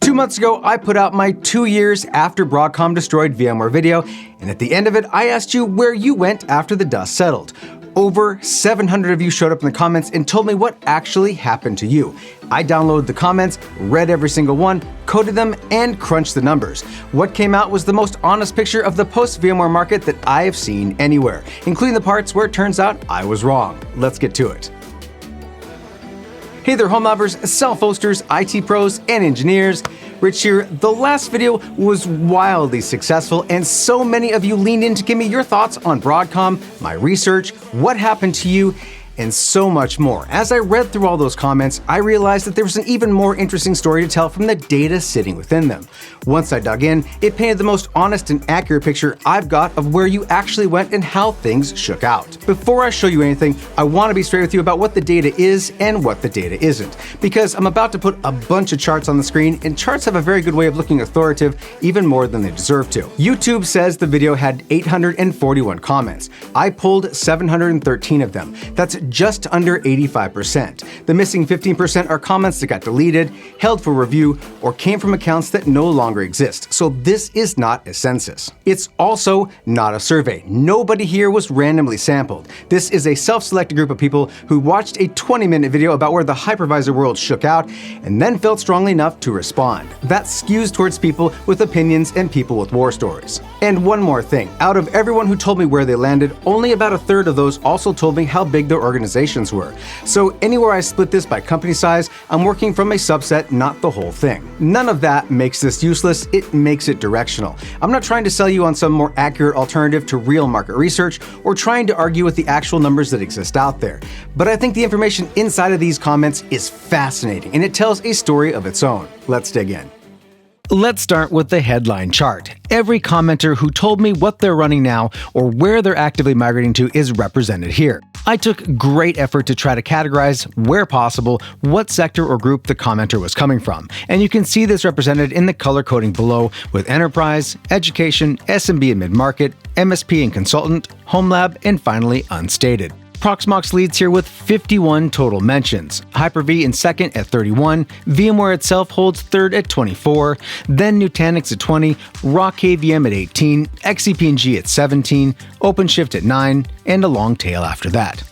2 months ago, I put out my 2 years after Broadcom destroyed VMware video, and at the end of it, I asked you where you went after the dust settled. Over 700 of you showed up in the comments and told me what actually happened to you. I downloaded the comments, read every single one, coded them, and crunched the numbers. What came out was the most honest picture of the post-VMware market that I have seen anywhere, including the parts where it turns out I was wrong. Let's get to it. Hey there, homelabbers, self-hosters, IT pros, and engineers. Rich here. The last video was wildly successful, and so many of you leaned in to give me your thoughts on Broadcom, my research, what happened to you, and so much more. As I read through all those comments, I realized that there was an even more interesting story to tell from the data sitting within them. Once I dug in, it painted the most honest and accurate picture I've got of where you actually went and how things shook out. Before I show you anything, I want to be straight with you about what the data is and what the data isn't, because I'm about to put a bunch of charts on the screen, and charts have a very good way of looking authoritative, even more than they deserve to. YouTube says the video had 841 comments. I pulled 713 of them. That's just under 85%. The missing 15% are comments that got deleted, held for review, or came from accounts that no longer exist. So this is not a census. It's also not a survey. Nobody here was randomly sampled. This is a self-selected group of people who watched a 20-minute video about where the hypervisor world shook out and then felt strongly enough to respond. That skews towards people with opinions and people with war stories. And one more thing, out of everyone who told me where they landed, only about a third of those also told me how big their organizations were. So anywhere I split this by company size, I'm working from a subset, not the whole thing. None of that makes this useless, it makes it directional. I'm not trying to sell you on some more accurate alternative to real market research or trying to argue with the actual numbers that exist out there. But I think the information inside of these comments is fascinating, and it tells a story of its own. Let's dig in. Let's start with the headline chart. Every commenter who told me what they're running now or where they're actively migrating to is represented here. I took great effort to try to categorize, where possible, what sector or group the commenter was coming from. And you can see this represented in the color coding below with enterprise, education, SMB and mid-market, MSP and consultant, home lab, and finally unstated. Proxmox leads here with 51 total mentions. Hyper-V in second at 31, VMware itself holds third at 24, then Nutanix at 20, raw KVM at 18, XCP-ng at 17, OpenShift at 9, and a long tail after that.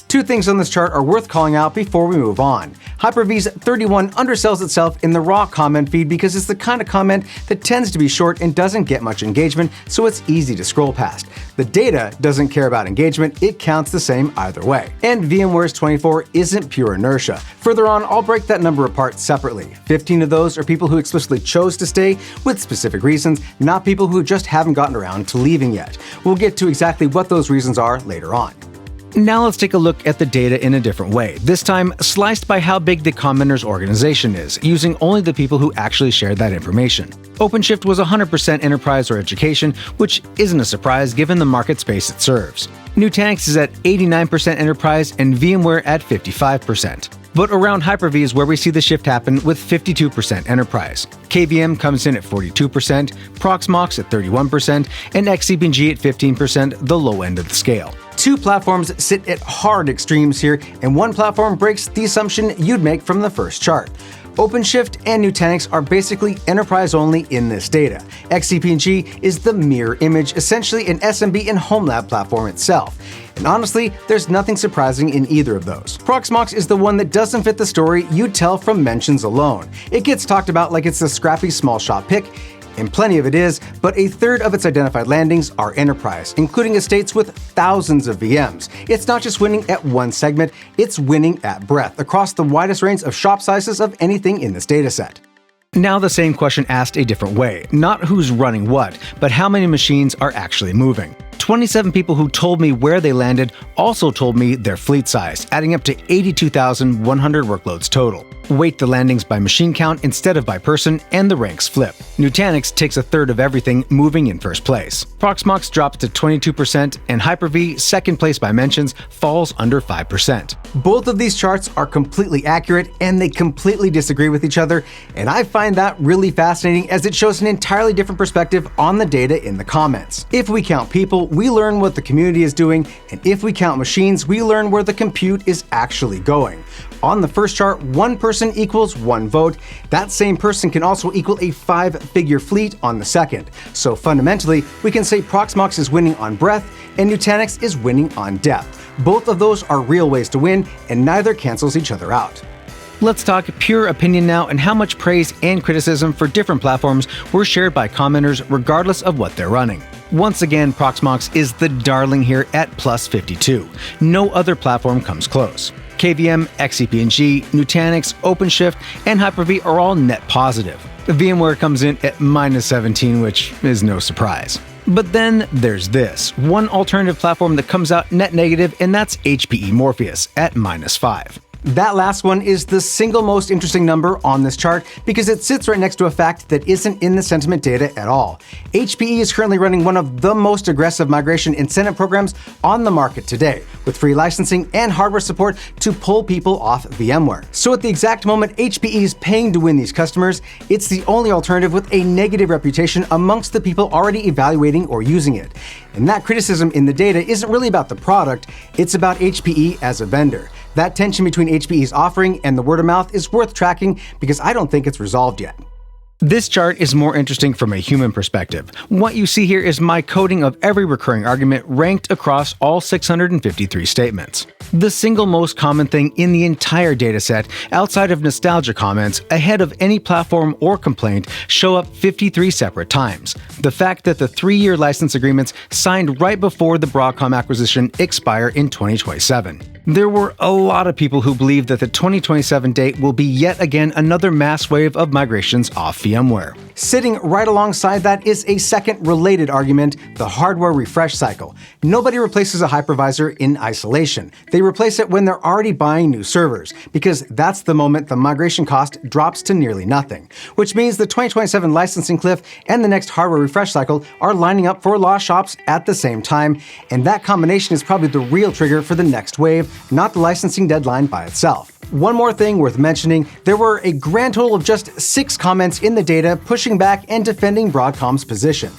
Two things on this chart are worth calling out before we move on. Hyper-V's 31 undersells itself in the raw comment feed because it's the kind of comment that tends to be short and doesn't get much engagement, so it's easy to scroll past. The data doesn't care about engagement, it counts the same either way. And VMware's 24 isn't pure inertia. Further on, I'll break that number apart separately. 15 of those are people who explicitly chose to stay with specific reasons, not people who just haven't gotten around to leaving yet. We'll get to exactly what those reasons are later on. Now let's take a look at the data in a different way, this time sliced by how big the commenter's organization is, using only the people who actually shared that information. OpenShift was 100% enterprise or education, which isn't a surprise given the market space it serves. Nutanix is at 89% enterprise and VMware at 55%. But around Hyper-V is where we see the shift happen with 52% enterprise. KVM comes in at 42%, Proxmox at 31%, and XCP-ng at 15%, the low end of the scale. Two platforms sit at hard extremes here, and one platform breaks the assumption you'd make from the first chart. OpenShift and Nutanix are basically enterprise only in this data. XCP-ng is the mirror image, essentially an SMB and home lab platform itself. And honestly, there's nothing surprising in either of those. Proxmox is the one that doesn't fit the story you'd tell from mentions alone. It gets talked about like it's the scrappy small shop pick, and plenty of it is, but a third of its identified landings are enterprise, including estates with thousands of VMs. It's not just winning at one segment, it's winning at breadth, across the widest range of shop sizes of anything in this dataset. Now the same question asked a different way, not who's running what, but how many machines are actually moving. 27 people who told me where they landed also told me their fleet size, adding up to 82,100 workloads total. Weight the landings by machine count instead of by person, and the ranks flip. Nutanix takes a third of everything, moving in first place. Proxmox drops to 22%, and Hyper-V, second place by mentions, falls under 5%. Both of these charts are completely accurate, and they completely disagree with each other, and I find that really fascinating as it shows an entirely different perspective on the data in the comments. If we count people, we learn what the community is doing, and if we count machines, we learn where the compute is actually going. On the first chart, one person equals one vote. That same person can also equal a 5-figure fleet on the second. So fundamentally, we can say Proxmox is winning on breadth and Nutanix is winning on depth. Both of those are real ways to win, and neither cancels each other out. Let's talk pure opinion now and how much praise and criticism for different platforms were shared by commenters regardless of what they're running. Once again, Proxmox is the darling here at plus 52. No other platform comes close. KVM, XCP-ng, Nutanix, OpenShift, and Hyper-V are all net positive. VMware comes in at minus 17, which is no surprise. But then there's this, one alternative platform that comes out net negative, and that's HPE Morpheus at minus 5. That last one is the single most interesting number on this chart because it sits right next to a fact that isn't in the sentiment data at all. HPE is currently running one of the most aggressive migration incentive programs on the market today, with free licensing and hardware support to pull people off VMware. So at the exact moment HPE is paying to win these customers, it's the only alternative with a negative reputation amongst the people already evaluating or using it. And that criticism in the data isn't really about the product, it's about HPE as a vendor. That tension between HPE's offering and the word of mouth is worth tracking because I don't think it's resolved yet. This chart is more interesting from a human perspective. What you see here is my coding of every recurring argument ranked across all 653 statements. The single most common thing in the entire dataset, outside of nostalgia comments, ahead of any platform or complaint, show up 53 separate times. The fact that the 3-year license agreements signed right before the Broadcom acquisition expire in 2027. There were a lot of people who believe that the 2027 date will be yet again another mass wave of migrations off VMware. Sitting right alongside that is a second related argument, the hardware refresh cycle. Nobody replaces a hypervisor in isolation. They replace it when they're already buying new servers, because that's the moment the migration cost drops to nearly nothing. Which means the 2027 licensing cliff and the next hardware refresh cycle are lining up for lost shops at the same time, and that combination is probably the real trigger for the next wave, not the licensing deadline by itself. One more thing worth mentioning, there were a grand total of just 6 comments in the data pushing back and defending Broadcom's position.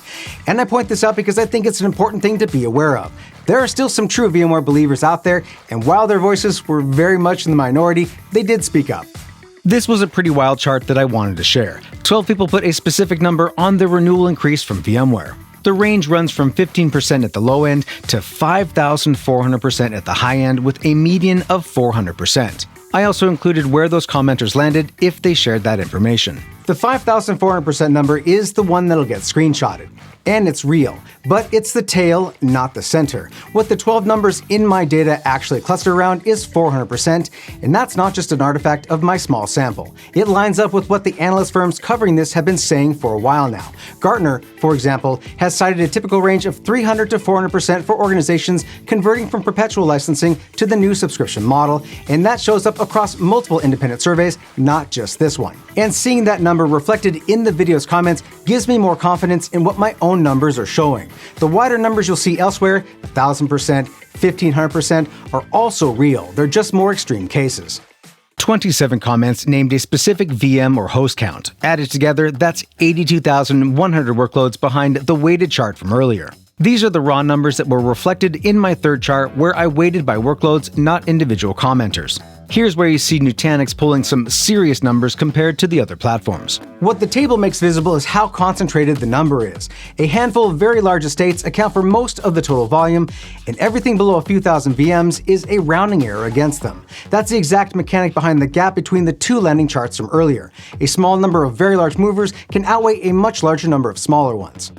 And I point this out because I think it's an important thing to be aware of. There are still some true VMware believers out there, and while their voices were very much in the minority, they did speak up. This was a pretty wild chart that I wanted to share. 12 people put a specific number on the renewal increase from VMware. The range runs from 15% at the low end to 5,400% at the high end, with a median of 400%. I also included where those commenters landed if they shared that information. The 5,400% number is the one that'll get screenshotted. And it's real, but it's the tail, not the center. What the 12 numbers in my data actually cluster around is 400%, and that's not just an artifact of my small sample. It lines up with what the analyst firms covering this have been saying for a while now. Gartner, for example, has cited a typical range of 300 to 400% for organizations converting from perpetual licensing to the new subscription model, and that shows up across multiple independent surveys, not just this one. And seeing that number reflected in the video's comments gives me more confidence in what my own numbers are showing. The wider numbers you'll see elsewhere, 1,000%, 1,500%, are also real. They're just more extreme cases. 27 comments named a specific VM or host count. Added together, that's 82,100 workloads behind the weighted chart from earlier. These are the raw numbers that were reflected in my third chart where I weighted by workloads, not individual commenters. Here's where you see Nutanix pulling some serious numbers compared to the other platforms. What the table makes visible is how concentrated the number is. A handful of very large estates account for most of the total volume, and everything below a few thousand VMs is a rounding error against them. That's the exact mechanic behind the gap between the two landing charts from earlier. A small number of very large movers can outweigh a much larger number of smaller ones.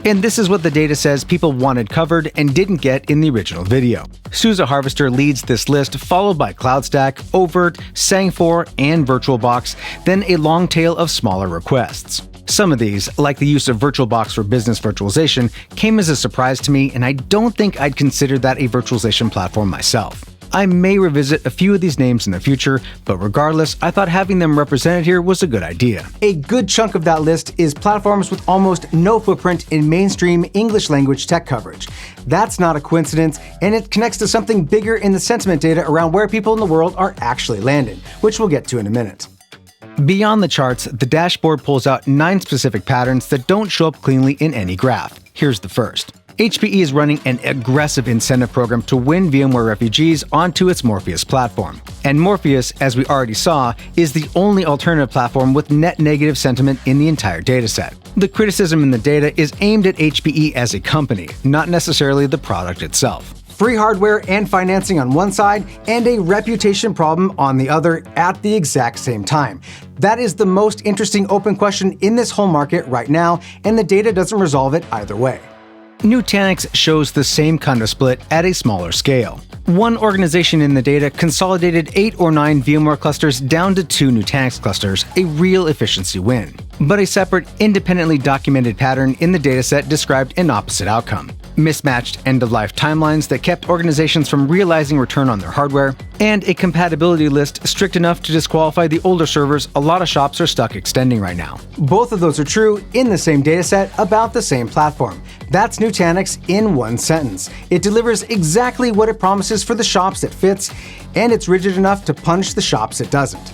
And this is what the data says people wanted covered and didn't get in the original video. SUSE Harvester leads this list, followed by CloudStack, Overt, Sang4, and VirtualBox, then a long tail of smaller requests. Some of these, like the use of VirtualBox for business virtualization, came as a surprise to me, and I don't think I'd consider that a virtualization platform myself. I may revisit a few of these names in the future, but regardless, I thought having them represented here was a good idea. A good chunk of that list is platforms with almost no footprint in mainstream English language tech coverage. That's not a coincidence, and it connects to something bigger in the sentiment data around where people in the world are actually landing, which we'll get to in a minute. Beyond the charts, the dashboard pulls out 9 specific patterns that don't show up cleanly in any graph. Here's the first. HPE is running an aggressive incentive program to win VMware refugees onto its Morpheus platform. And Morpheus, as we already saw, is the only alternative platform with net negative sentiment in the entire dataset. The criticism in the data is aimed at HPE as a company, not necessarily the product itself. Free hardware and financing on one side, and a reputation problem on the other at the exact same time. That is the most interesting open question in this whole market right now, and the data doesn't resolve it either way. Nutanix shows the same kind of split at a smaller scale. One organization in the data consolidated 8 or 9 VMware clusters down to 2 Nutanix clusters, a real efficiency win. But a separate, independently documented pattern in the dataset described an opposite outcome. Mismatched end-of-life timelines that kept organizations from realizing return on their hardware, and a compatibility list strict enough to disqualify the older servers a lot of shops are stuck extending right now. Both of those are true in the same dataset about the same platform. That's Nutanix in one sentence. It delivers exactly what it promises for the shops it fits, and it's rigid enough to punish the shops it doesn't.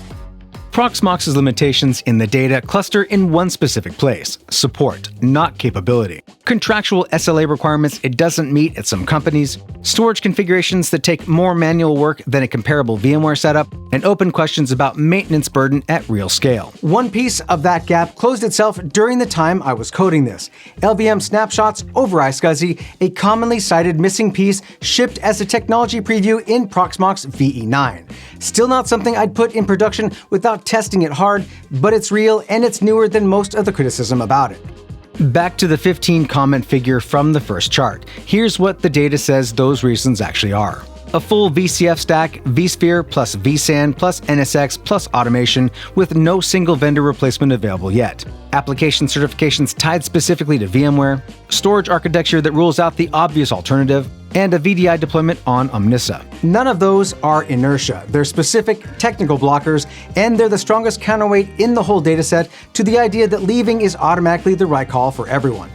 Proxmox's limitations in the data cluster in one specific place: support, not capability. Contractual SLA requirements it doesn't meet at some companies, storage configurations that take more manual work than a comparable VMware setup, and open questions about maintenance burden at real scale. One piece of that gap closed itself during the time I was coding this. LVM snapshots over iSCSI, a commonly cited missing piece shipped as a technology preview in Proxmox VE9. Still not something I'd put in production without testing it hard, but it's real and it's newer than most of the criticism about it. Back to the 15 comment figure from the first chart. Here's what the data says those reasons actually are. A full VCF stack, vSphere plus vSAN plus NSX plus automation with no single vendor replacement available yet. Application certifications tied specifically to VMware, storage architecture that rules out the obvious alternative, and a VDI deployment on Omnissa. None of those are inertia. They're specific technical blockers, and they're the strongest counterweight in the whole dataset to the idea that leaving is automatically the right call for everyone.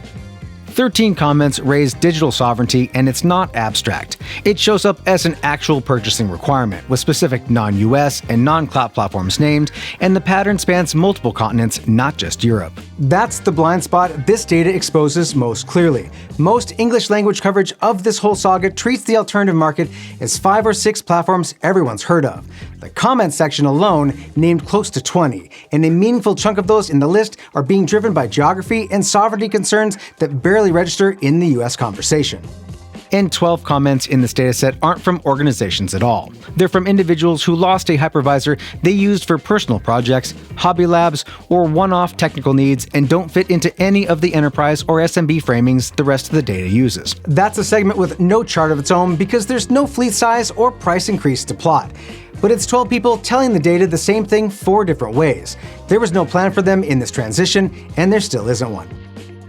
13 comments raise digital sovereignty, and it's not abstract. It shows up as an actual purchasing requirement, with specific non-US and non-cloud platforms named, and the pattern spans multiple continents, not just Europe. That's the blind spot this data exposes most clearly. Most English language coverage of this whole saga treats the alternative market as 5 or 6 platforms everyone's heard of. The comments section alone named close to 20, and a meaningful chunk of those in the list are being driven by geography and sovereignty concerns that barely register in the US conversation. And 12 comments in this dataset aren't from organizations at all. They're from individuals who lost a hypervisor they used for personal projects, hobby labs, or one-off technical needs and don't fit into any of the enterprise or SMB framings the rest of the data uses. That's a segment with no chart of its own because there's no fleet size or price increase to plot. But it's 12 people telling the data the same thing 4 different ways. There was no plan for them in this transition, and there still isn't one.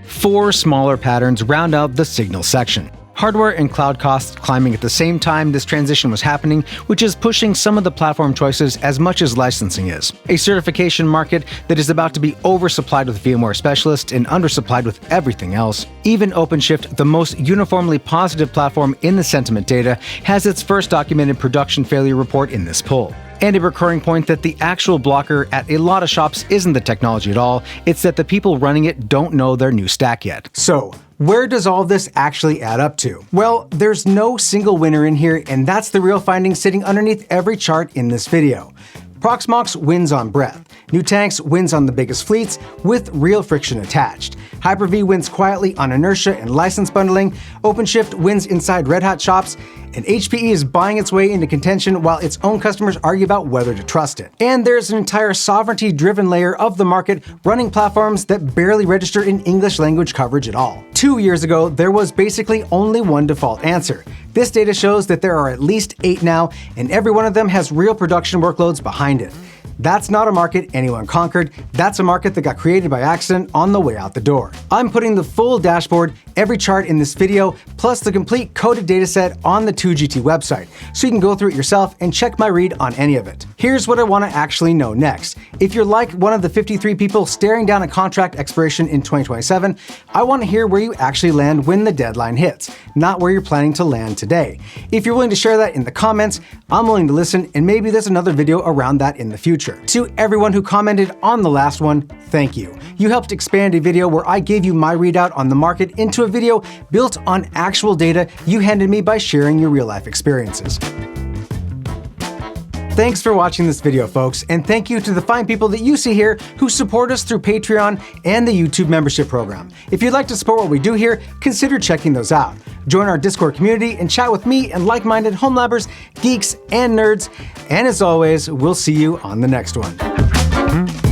4 smaller patterns round out the signal section. Hardware and cloud costs climbing at the same time this transition was happening, which is pushing some of the platform choices as much as licensing is. A certification market that is about to be oversupplied with VMware specialists and undersupplied with everything else. Even OpenShift, the most uniformly positive platform in the sentiment data, has its first documented production failure report in this poll. And a recurring point that the actual blocker at a lot of shops isn't the technology at all, it's that the people running it don't know their new stack yet. So, where does all this actually add up to? Well, there's no single winner in here, and that's the real finding sitting underneath every chart in this video. Proxmox wins on breadth. Nutanix wins on the biggest fleets with real friction attached. Hyper-V wins quietly on inertia and license bundling. OpenShift wins inside Red Hat shops. And HPE is buying its way into contention while its own customers argue about whether to trust it. And there's an entire sovereignty-driven layer of the market running platforms that barely register in English language coverage at all. 2 years ago, there was basically only one default answer. This data shows that there are at least 8 now, and every one of them has real production workloads behind it. That's not a market anyone conquered, that's a market that got created by accident on the way out the door. I'm putting the full dashboard, every chart in this video, plus the complete coded dataset on the 2GT website, so you can go through it yourself and check my read on any of it. Here's what I want to actually know next. If you're like one of the 53 people staring down a contract expiration in 2027, I want to hear where you actually land when the deadline hits, not where you're planning to land today. If you're willing to share that in the comments, I'm willing to listen, and maybe there's another video around that in the future. To everyone who commented on the last one, thank you. You helped expand a video where I gave you my readout on the market into a video built on actual data you handed me by sharing your real-life experiences. Thanks for watching this video, folks, and thank you to the fine people that you see here who support us through Patreon and the YouTube membership program. If you'd like to support what we do here, consider checking those out. Join our Discord community and chat with me and like-minded homelabbers, geeks, and nerds. And as always, we'll see you on the next one.